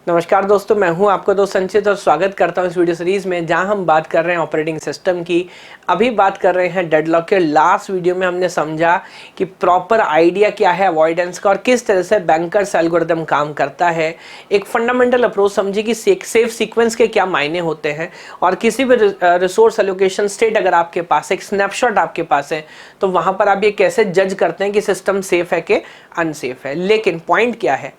नमस्कार दोस्तों, मैं हूं आपका दोस्त संचित और स्वागत करता हूं इस वीडियो सीरीज में जहां हम बात कर रहे हैं ऑपरेटिंग सिस्टम की। अभी बात कर रहे हैं डेडलॉक के। लास्ट वीडियो में हमने समझा कि प्रॉपर आइडिया क्या है अवॉइडेंस का और किस तरह से बैंकर्स एल्गोरिथम काम करता है। एक फंडामेंटल अप्रोच समझी कि सेफ सीक्वेंस के क्या मायने होते हैं और किसी भी रिसोर्स एलोकेशन स्टेट अगर आपके पास एक स्नैपशॉट आपके पास है तो वहां पर आप ये कैसे जज करते हैं कि सिस्टम सेफ है कि अनसेफ है। लेकिन पॉइंट क्या है,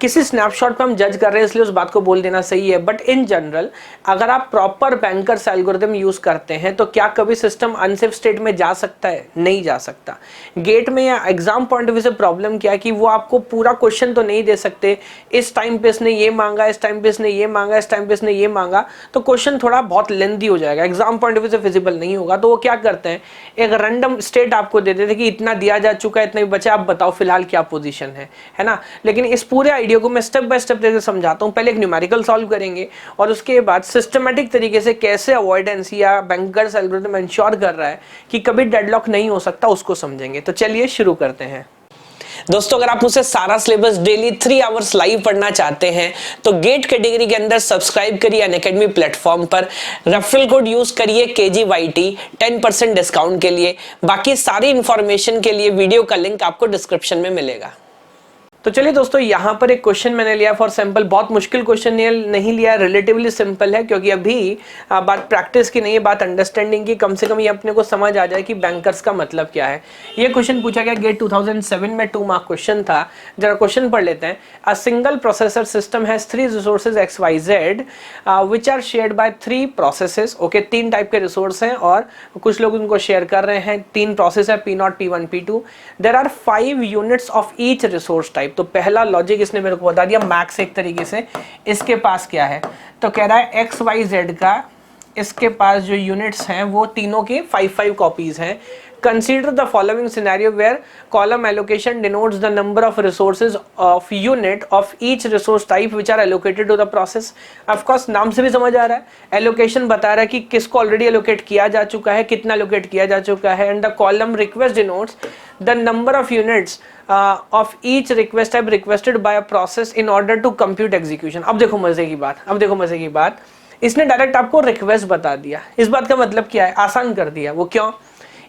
किसी स्नैपशॉट पे हम जज कर रहे हैं इसलिए उस बात को बोल देना सही है, बट इन जनरल अगर आप प्रॉपर बैंकर्स एल्गोरिथम यूज करते हैं तो क्या कभी सिस्टम अनसेफ स्टेट में जा सकता है? नहीं जा सकता। गेट में या एग्जाम पॉइंट ऑफ व्यू से प्रॉब्लम क्या है कि वो आपको पूरा क्वेश्चन तो नहीं दे सकते। इस टाइम पे इसने ये मांगा, इस टाइम पे इसने ये मांगा, इस टाइम पे इसने ये मांगा, तो क्वेश्चन थोड़ा बहुत लेंथी हो जाएगा, एग्जाम पॉइंट ऑफ व्यू से फिजिबल नहीं होगा। तो वो क्या करते हैं, एक रैंडम स्टेट आपको दे देते कि इतना दिया जा चुका है, इतना ही बचा, आप बताओ फिलहाल क्या पोजीशन है ना। लेकिन इस पूरे आइडिया को मैं स्टेप बाय स्टेप तरीके से समझाता हूं। पहले एक न्यूमेरिकल सॉल्व करेंगे और उसके बाद सिस्टमैटिक तरीके से कैसे अवॉइडेंस या बैंकर्स एल्गोरिथम इंश्योर कर रहा है कि कभी डेडलॉक नहीं हो सकता, उसको समझेंगे। तो चलिए शुरू करते हैं। दोस्तों, अगर आप मुझसे सारा सिलेबस डेली 3 आवर्स लाइव पढ़ना चाहते हैं तो गेट कैटेगरी के अंदर सब्सक्राइब करिए अनअकैडमी प्लेटफॉर्म पर। रेफरल कोड यूज करिए KGYT 10% डिस्काउंट के लिए। बाकी सारी इंफॉर्मेशन के लिए वीडियो का लिंक आपको डिस्क्रिप्शन में मिलेगा। तो चलिए दोस्तों, यहाँ पर एक क्वेश्चन मैंने लिया फॉर सैंपल। बहुत मुश्किल क्वेश्चन नहीं लिया, रिलेटिवली सिंपल है, क्योंकि अभी बात प्रैक्टिस की नहीं है, बात अंडरस्टैंडिंग की। कम से कम ये अपने को समझ आ जाए कि बैंकर्स का मतलब क्या है। ये क्वेश्चन पूछा गया गेट 2007 में, 2 मार्क क्वेश्चन था। जरा क्वेश्चन पढ़ लेते हैं। A single processor system has 3 resources XYZ which are shared by 3 processes. Okay, 3 type के रिसोर्स हैं और कुछ लोग उनको शेयर कर रहे हैं। 3 प्रोसेस है, P0, P1, P2। There are 5 units of each resource type. तो पहला लॉजिक इसने मेरे को बता दिया मैक्स एक तरीके से। इसके पास क्या है, तो कह रहा है XYZ का, इसके पास जो यूनिट्स हैं वो तीनों के 5 कॉपीज हैं। Consider the following scenario where column allocation denotes the number of resources of unit of each resource type which are allocated to the process. Of course, नाम से भी समझ आ रहा है, allocation बता रहा है कि किसको ऑलरेडी allocate किया जा चुका है, कितना allocate किया जा चुका है, and the column request denotes the number of units of each request type requested by a process in order to compute execution. अब देखो मजे की बात, अब देखो मजे की बात, इसने डायरेक्ट आपको रिक्वेस्ट बता दिया। इस बात का मतलब क्या है, आसान कर दिया। वो क्यों?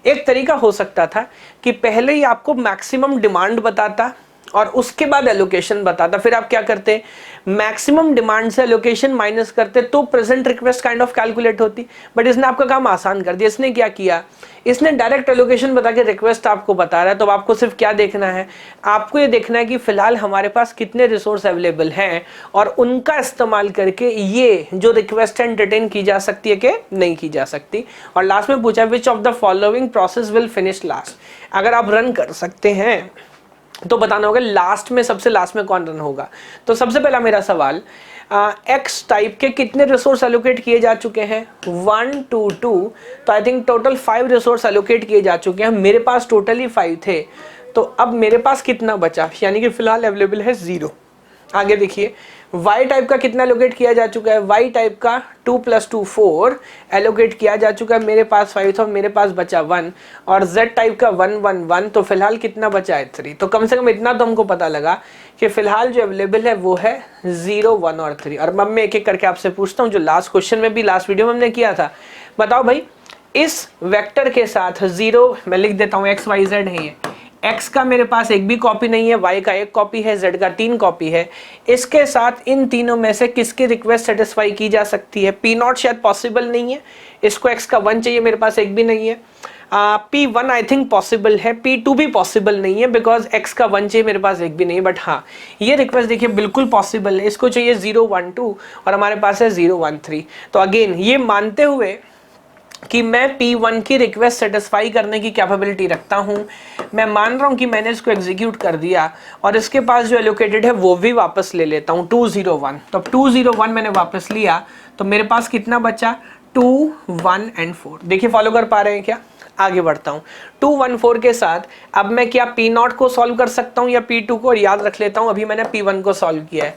एक तरीका हो सकता था कि पहले ही आपको मैक्सिमम डिमांड बताता और उसके बाद एलोकेशन बताता। फिर आप क्या करते, मैक्सिमम डिमांड से एलोकेशन माइनस करते तो present request kind of calculate होती। बट इसने आपका काम आसान कर दिया। इसने क्या किया, इसने डायरेक्ट एलोकेशन बता के रिक्वेस्ट आपको बता रहा है। तो आपको सिर्फ क्या देखना है, आपको ये देखना है कि फिलहाल हमारे पास कितने रिसोर्स अवेलेबल हैं और उनका इस्तेमाल करके ये जो रिक्वेस्ट है एंटरटेन की जा सकती है कि नहीं की जा सकती। और लास्ट में पूछा which of the following process will finish last. अगर आप रन कर सकते हैं तो बताना होगा लास्ट में, सबसे लास्ट में कौन रन होगा। तो सबसे पहला मेरा सवाल, एक्स टाइप के कितने रिसोर्स एलोकेट किए जा चुके हैं? 1 2 2। तो I think total 5 resource allocate किए जा चुके हैं। मेरे पास टोटली 5 थे, तो अब मेरे पास कितना बचा, यानी कि फिलहाल अवेलेबल है 0। आगे देखिए, y टाइप का कितना एलोकेट किया जा चुका है? y टाइप का 2 + 2 4 एलोकेट किया जा चुका है। मेरे पास 5 था, मेरे पास बचा 1। और z टाइप का 1 1 1, तो फिलहाल कितना बचा है? 3। तो कम से कम इतना तो हमको पता लगा कि फिलहाल जो अवेलेबल है वो है 0 1 और 3। और अब मैं एक एक करके आपसे पूछता हूँ, जो लास्ट क्वेश्चन में भी लास्ट वीडियो में हमने किया था। बताओ भाई, इस वेक्टर के साथ 0 मैं लिख देता हूँ, XYZ है ये। x का मेरे पास एक भी कॉपी नहीं है, y का 1 कॉपी है, z का 3 कॉपी है। इसके साथ इन तीनों में से किसकी रिक्वेस्ट सेटिस्फाई की जा सकती है? P0 शायद पॉसिबल नहीं है, इसको x का 1 चाहिए, मेरे पास एक भी नहीं है। P1 आई थिंक पॉसिबल है, P2 भी पॉसिबल नहीं है बिकॉज x का 1 चाहिए, मेरे पास एक भी नहीं है। बट हाँ, ये रिक्वेस्ट देखिए बिल्कुल पॉसिबल है। इसको चाहिए 0 1 2 और हमारे पास है 0 1 3। तो अगेन ये मानते हुए कि मैं P1 की रिक्वेस्ट सेटिस्फाई करने की कैपेबिलिटी रखता हूं, मैं मान रहा हूं कि मैंने इसको एग्जीक्यूट कर दिया और इसके पास जो एलोकेटेड है वो भी वापस ले लेता हूं 2 0 1। तो अब 2 0 1 मैंने वापस लिया, तो मेरे पास कितना बचा? 2 1 एंड 4। देखिए फॉलो कर पा रहे हैं क्या? आगे बढ़ता हूं 2 1 4 के साथ। अब मैं क्या P0 को सॉल्व कर सकता हूं या P2 को? और याद रख लेता हूं अभी मैंने P1 को सॉल्व किया है।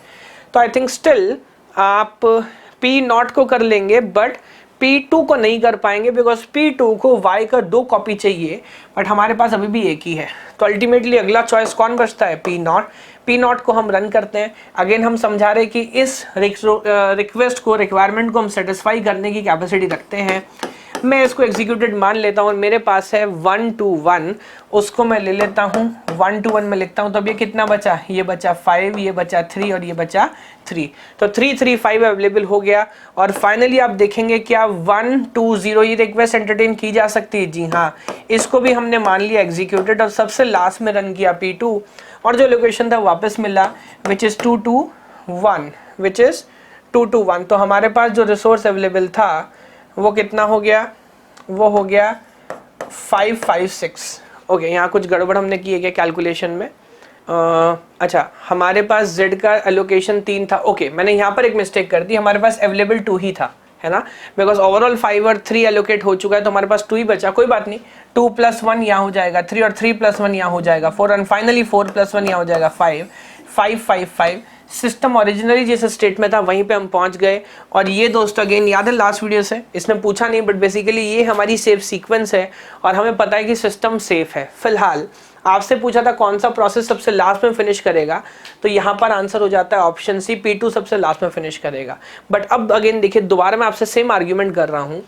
तो आई थिंक स्टिल आप P0 को कर लेंगे बट P2 को नहीं कर पाएंगे बिकॉज P2 को y का 2 कॉपी चाहिए, बट हमारे पास अभी भी एक ही है। तो अल्टीमेटली अगला चॉइस कौन बचता है? P0। पी नॉट को हम रन करते हैं। अगेन हम समझा रहे कि इस रिक्वेस्ट को, रिक्वायरमेंट को हम सेटिस्फाई करने की कैपेसिटी रखते हैं। मैं इसको एग्जीक्यूटेड मान लेता हूँ और मेरे पास है 1 to 1, उसको मैं ले लेता हूँ 1 to 1 में लिखता हूँ। तो अब ये कितना बचा, ये बचा 5, ये बचा 3 और ये बचा 3। तो 3 3 5 अवेलेबल हो गया। और फाइनली आप देखेंगे क्या 1 2 0 ये रिक्वेस्ट एंटरटेन की जा सकती है? जी हाँ, इसको भी हमने मान लिया एग्जीक्यूटेड और सबसे लास्ट में रन किया P2 और जो लोकेशन था वापस मिला which is 2 to 1, which is 2 to 1। तो हमारे पास जो रिसोर्स अवेलेबल था वो कितना हो गया, वो हो गया 556। ओके, यहाँ कुछ गड़बड़ हमने की है क्या कैलकुलेशन में? अच्छा, हमारे पास Z का एलोकेशन 3 था। ओके, मैंने यहाँ पर एक मिस्टेक कर दी, हमारे पास अवेलेबल 2 ही था, है ना, बिकॉज ओवरऑल 5 और 3 एलोकेट हो चुका है तो हमारे पास 2 ही बचा। कोई बात नहीं, 2 + 1 यहाँ हो जाएगा 3 और 3 + 1 यहाँ हो जाएगा 4 एंड फाइनली 4 + 1 यहाँ हो जाएगा 5। 555 सिस्टम ओरिजिनली जिस स्टेट में था वहीं पे हम पहुंच गए। और ये दोस्तों अगेन याद है लास्ट वीडियो से, इसने पूछा नहीं बट बेसिकली ये हमारी सेफ सीक्वेंस है और हमें पता है कि सिस्टम सेफ है। फिलहाल आपसे पूछा था कौन सा प्रोसेस सबसे लास्ट में फिनिश करेगा, तो यहाँ पर आंसर हो जाता है ऑप्शन सी, P2 सबसे लास्ट में फिनिश करेगा। बट अब अगेन देखिए, दोबारा मैं आपसे सेम आर्ग्यूमेंट कर रहा हूँ।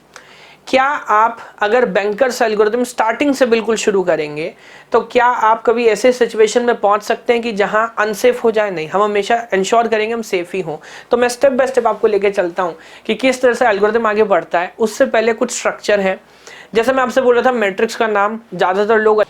क्या आप अगर बैंकर्स एल्गोरिथम स्टार्टिंग से बिल्कुल शुरू करेंगे तो क्या आप कभी ऐसे सिचुएशन में पहुंच सकते हैं कि जहां अनसेफ हो जाए? नहीं, हम हमेशा इंश्योर करेंगे हम सेफ ही हों। तो मैं स्टेप बाय स्टेप आपको लेके चलता हूं कि किस तरह से एल्गोरिथम आगे बढ़ता है। उससे पहले कुछ स्ट्रक्चर है, जैसे मैं आपसे बोल रहा था मैट्रिक्स का नाम ज़्यादातर लोग।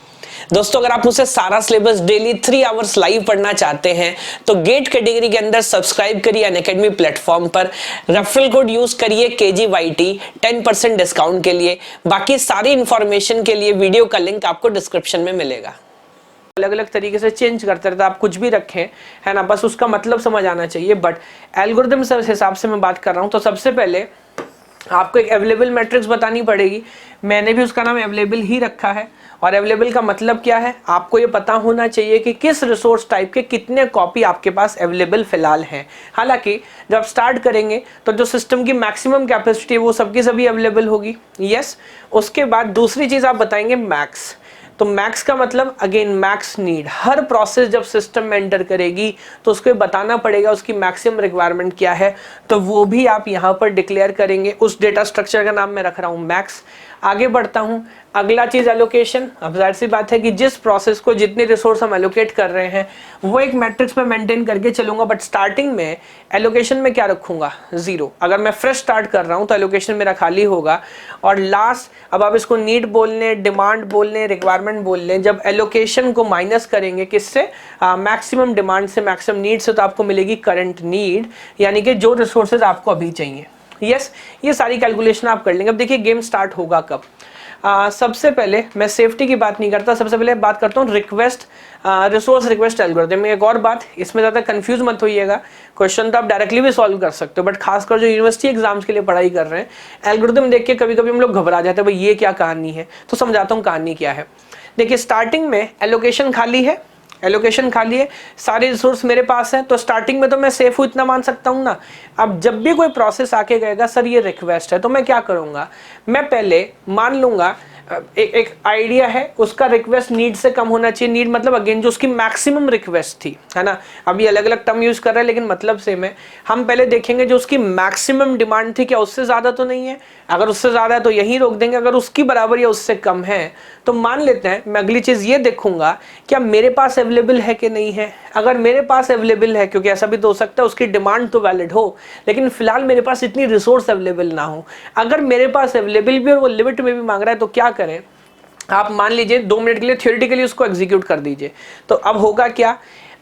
दोस्तों अगर आप मुझसे सारा सिलेबस डेली 3 आवर्स लाइव पढ़ना चाहते हैं तो गेट कैटेगरी के अंदर सब्सक्राइब करिए अनअकैडमी प्लेटफॉर्म पर, रेफरल कोड यूज करिए KGYT 10% डिस्काउंट के लिए। बाकी सारी इंफॉर्मेशन के लिए वीडियो का लिंक आपको डिस्क्रिप्शन में मिलेगा। अलग अलग तरीके से चेंज करते रहते, आप कुछ भी रखें, है ना, बस उसका मतलब समझ आना चाहिए। बट एल्गोरिथम से हिसाब से मैं बात कर रहा हूँ तो सबसे पहले आपको एक अवेलेबल मैट्रिक्स बतानी पड़ेगी। मैंने भी उसका नाम अवेलेबल ही रखा है। और अवेलेबल का मतलब क्या है, आपको ये पता होना चाहिए कि किस रिसोर्स टाइप के कितने कॉपी आपके पास अवेलेबल फिलहाल हैं। हालांकि जब स्टार्ट करेंगे तो जो सिस्टम की मैक्सिमम कैपेसिटी है वो सबकी सभी अवेलेबल होगी। यस, उसके बाद दूसरी चीज़ आप बताएंगे मैक्स। तो मैक्स का मतलब अगेन मैक्स नीड। हर प्रोसेस जब सिस्टम में एंटर करेगी तो उसको बताना पड़ेगा उसकी मैक्सिमम रिक्वायरमेंट क्या है, तो वो भी आप यहाँ पर डिक्लेयर करेंगे। उस डेटा स्ट्रक्चर का नाम मैं रख रहा हूँ मैक्स। आगे बढ़ता हूँ, अगला चीज़ एलोकेशन। अब जाहिर सी बात है कि जिस प्रोसेस को जितने रिसोर्स हम एलोकेट कर रहे हैं वो एक मैट्रिक्स में मेंटेन करके चलूंगा। बट स्टार्टिंग में एलोकेशन में क्या रखूंगा, 0। अगर मैं फ्रेश स्टार्ट कर रहा हूँ तो एलोकेशन मेरा खाली होगा। और लास्ट, अब आप इसको नीड बोलने, डिमांड बोलने, रिक्वायरमेंट बोलने, जब एलोकेशन को माइनस करेंगे किससे, मैक्सिमम डिमांड से, मैक्सिमम नीड से, तो आपको मिलेगी करंट नीड, यानी कि जो रिसोर्सेज आपको अभी चाहिए। यस, ये सारी कैलकुलेशन आप कर लेंगे। अब देखिए गेम स्टार्ट होगा कब। सबसे पहले मैं सेफ्टी की बात नहीं करता, सबसे पहले बात करता हूँ रिसोर्स रिक्वेस्ट एल्गोरिथम में। एक और बात, इसमें ज़्यादा कंफ्यूज मत होइएगा, क्वेश्चन तो आप डायरेक्टली भी सॉल्व कर सकते हो, बट खासकर जो यूनिवर्सिटी एग्जाम्स के लिए पढ़ाई कर रहे हैं, एल्गोरिथम देख के कभी कभी हम लोग घबरा जाते हैं, भाई ये क्या कहानी है। तो समझाता हूँ कहानी क्या है। देखिए स्टार्टिंग में एलोकेशन खाली है, एलोकेशन खाली है, सारे रिसोर्स मेरे पास हैं, तो स्टार्टिंग में तो मैं सेफ हूँ इतना मान सकता हूँ ना। अब जब भी कोई प्रोसेस आके गएगा सर ये रिक्वेस्ट है, तो मैं क्या करूँगा, मैं पहले मान लूँगा एक आइडिया है, उसका रिक्वेस्ट नीड से कम होना चाहिए। नीड मतलब अगेन जो उसकी मैक्सिमम रिक्वेस्ट थी, है ना। अभी अलग अलग टर्म यूज कर रहे हैं लेकिन मतलब सेम है। हम पहले देखेंगे जो उसकी मैक्सिमम डिमांड थी क्या उससे ज़्यादा तो नहीं है, अगर उससे ज़्यादा है तो यहीं रोक देंगे, अगर उसकी बराबर या उससे कम है तो मान लेते हैं। मैं अगली चीज़ ये देखूंगा क्या मेरे पास अवेलेबल है कि नहीं है। अगर मेरे पास अवेलेबल है, क्योंकि ऐसा भी तो हो सकता है उसकी डिमांड तो वैलिड हो लेकिन फिलहाल मेरे पास इतनी रिसोर्स अवेलेबल ना हो। अगर मेरे पास अवेलेबल भी और वो लिमिट में भी मांग रहा है तो क्या करें, आप मान लीजिए 2 मिनट के लिए थियोरेटिकली उसको एग्जीक्यूट कर दीजिए। तो अब होगा क्या,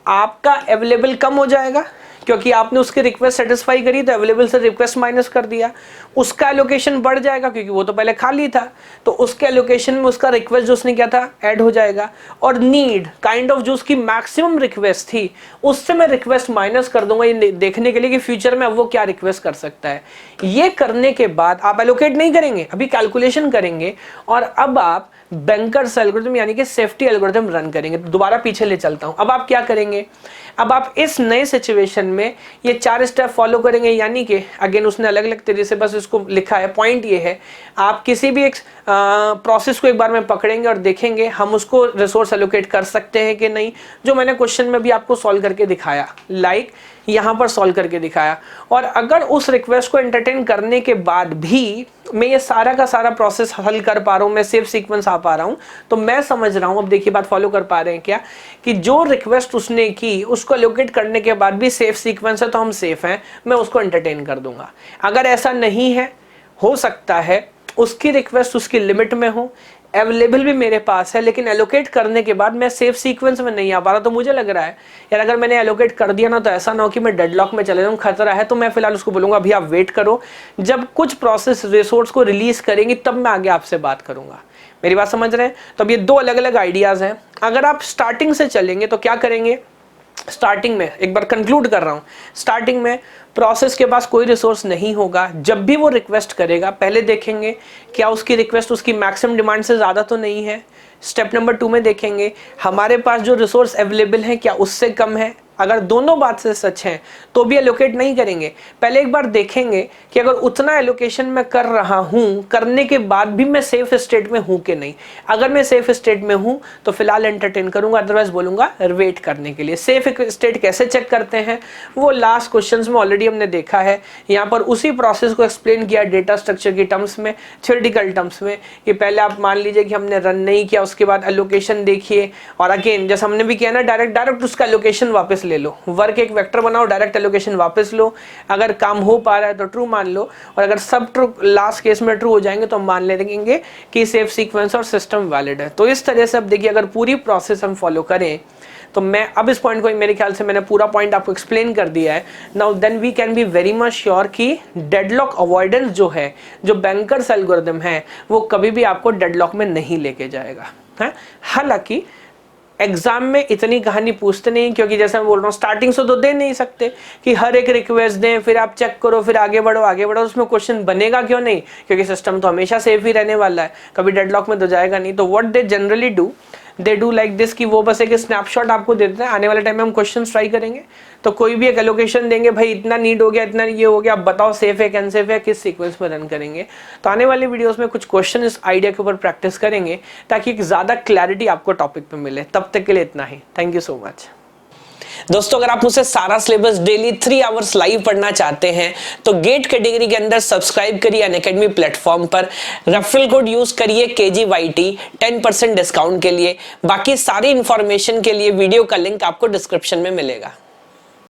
आपका अवेलेबल कम हो जाएगा क्योंकि आपने उसकी रिक्वेस्ट सेटिस्फाई करी तो अवेलेबल से रिक्वेस्ट माइनस कर दिया। उसका एलोकेशन बढ़ जाएगा क्योंकि वो तो पहले खाली था, तो उसके एलोकेशन में उसका रिक्वेस्ट जो उसने किया था ऐड हो जाएगा। और नीड काइंड ऑफ जो उसकी मैक्सिमम रिक्वेस्ट थी उससे मैं रिक्वेस्ट माइनस कर दूंगा, ये देखने के लिए कि फ्यूचर में अब वो क्या रिक्वेस्ट कर सकता है। ये करने के बाद आप एलोकेट नहीं करेंगे, अभी कैलकुलेशन करेंगे और अब आप बैंकर्स एल्गोरिथम यानी कि सेफ्टी एल्गोरिथम रन करेंगे। तो दोबारा पीछे ले चलता हूं। अब आप क्या करेंगे, अब आप इस नए सिचुएशन में ये 4 स्टेप फॉलो करेंगे, यानी कि अगेन उसने अलग अलग तरीके से बस इसको लिखा है। पॉइंट ये है, आप किसी भी एक प्रोसेस को एक बार में पकड़ेंगे और देखेंगे हम उसको रिसोर्स एलोकेट कर सकते हैं कि नहीं, जो मैंने क्वेश्चन में भी आपको सॉल्व करके दिखाया, लाइक यहाँ पर सॉल्व करके दिखाया। और अगर उस रिक्वेस्ट को एंटरटेन करने के बाद भी मैं ये सारा का सारा प्रोसेस हल कर पा रहा हूँ, मैं सेफ सीक्वेंस आ पा रहा हूँ, तो मैं समझ रहा हूँ, अब देखिए बात फॉलो कर पा रहे हैं क्या, कि जो रिक्वेस्ट उसने की उसको एलोकेट करने के बाद भी सेफ सीक्वेंस है तो हम सेफ हैं, मैं उसको एंटरटेन कर दूंगा। अगर ऐसा नहीं है, हो सकता है उसकी रिक्वेस्ट उसकी लिमिट में हो, अवेलेबल भी मेरे पास है, लेकिन एलोकेट करने के बाद मैं सेफ सीक्वेंस में नहीं आ पा रहा, तो मुझे लग रहा है यार अगर मैंने एलोकेट कर दिया ना तो ऐसा ना हो कि मैं डेडलॉक में चले जाऊँ, खतरा है। तो मैं फिलहाल उसको बोलूंगा अभी आप वेट करो, जब कुछ प्रोसेस रिसोर्स को रिलीज करेंगी तब मैं आगे आपसे बात करूंगा। मेरी बात समझ रहे हैं? तो अब ये 2 अलग अलग आइडियाज हैं। अगर आप स्टार्टिंग से चलेंगे तो क्या करेंगे, स्टार्टिंग में एक बार कंक्लूड कर रहा हूं, स्टार्टिंग में प्रोसेस के पास कोई रिसोर्स नहीं होगा। जब भी वो रिक्वेस्ट करेगा पहले देखेंगे क्या उसकी रिक्वेस्ट उसकी मैक्सिमम डिमांड से ज़्यादा तो नहीं है। स्टेप नंबर 2 में देखेंगे हमारे पास जो रिसोर्स अवेलेबल है क्या उससे कम है। अगर दोनों बात से सच हैं तो भी एलोकेट नहीं करेंगे, पहले एक बार देखेंगे कि अगर उतना एलोकेशन मैं कर रहा हूं, करने के बाद भी मैं सेफ स्टेट में हूं कि नहीं। अगर मैं सेफ स्टेट में हूं तो फिलहाल एंटरटेन करूंगा, अदरवाइज बोलूंगा वेट करने के लिए। सेफ स्टेट कैसे चेक करते हैं वो लास्ट क्वेश्चंस में ऑलरेडी हमने देखा है। यहाँ पर उसी प्रोसेस को एक्सप्लेन किया डेटा स्ट्रक्चर की टर्म्स में, थ्योरेटिकल टर्म्स में, कि पहले आप मान लीजिए कि हमने रन नहीं किया, उसके बाद एलोकेशन देखिए, और अगेन जैसे हमने भी किया ना, डायरेक्ट उसका एलोकेशन वापस ले लो, वर्क एक वेक्टर बनाओ, डायरेक्ट एलोकेशन वापस लो। अगर काम हो पा रहा है तो ट्रू मान लो, और अगर सब ट्रू लास्ट केस में ट्रू हो जाएंगे तो हम मान लेंगे कि सेफ सीक्वेंस और सिस्टम वैलिड है। तो इस तरह से अब देखिए अगर पूरी प्रोसेस हम फॉलो करें तो मैं अब इस पॉइंट को, मेरे ख्याल से मैंने पूरा पॉइंट आपको एक्सप्लेन कर दिया है। Now then we can be very much sure कि डेडलॉक अवॉइडेंस जो है, जो बैंकर्स एल्गोरिथम है, वो कभी भी आपको डेडलॉक में नहीं लेके जाएगा है। हालांकि एग्जाम में इतनी कहानी पूछते नहीं, क्योंकि जैसे मैं बोल रहा हूँ स्टार्टिंग से तो दे नहीं सकते कि हर एक रिक्वेस्ट दें फिर आप चेक करो फिर आगे बढ़ो, उसमें क्वेश्चन बनेगा क्यों नहीं, क्योंकि सिस्टम तो हमेशा सेफ ही रहने वाला है, कभी डेडलॉक में तो जाएगा नहीं। तो what they generally do, they do like this, कि वो बस एक स्नैपशॉट आपको दे देते हैं। आने वाले टाइम में हम क्वेश्चंस ट्राई करेंगे तो कोई भी एक एलोकेशन देंगे, भाई इतना नीड हो गया, इतना ये हो गया, आप बताओ सेफ है कैनसेफ है, किस सीक्वेंस में रन करेंगे। तो आने वाली वीडियोस में कुछ क्वेश्चन इस आइडिया के ऊपर प्रैक्टिस करेंगे ताकि एक ज़्यादा क्लैरिटी आपको टॉपिक पे मिले। तब तक के लिए इतना ही, थैंक यू सो मच। दोस्तों अगर आप मुझसे सारा सिलेबस डेली 3 आवर्स लाइव पढ़ना चाहते हैं तो गेट कैटेगरी के अंदर सब्सक्राइब करिए अनअकैडमी प्लेटफॉर्म पर, रेफरल कोड यूज करिए KGYT 10% डिस्काउंट के लिए। बाकी सारी इंफॉर्मेशन के लिए वीडियो का लिंक आपको डिस्क्रिप्शन में मिलेगा।